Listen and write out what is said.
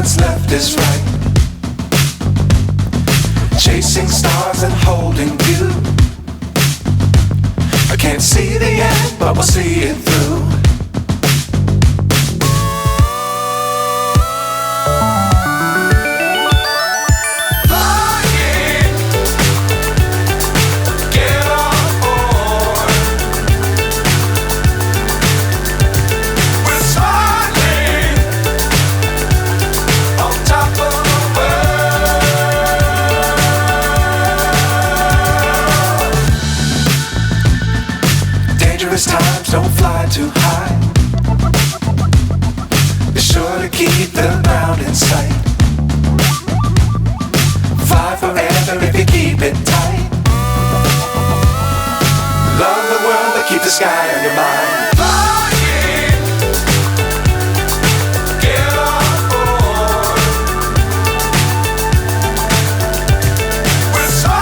what's left is right. Chasing stars and holding you. I can't see the end, but we'll see it through. Times don't fly too high. Be sure to keep the ground in sight. Fly forever if you keep it tight. Love the world but keep the sky on your mind.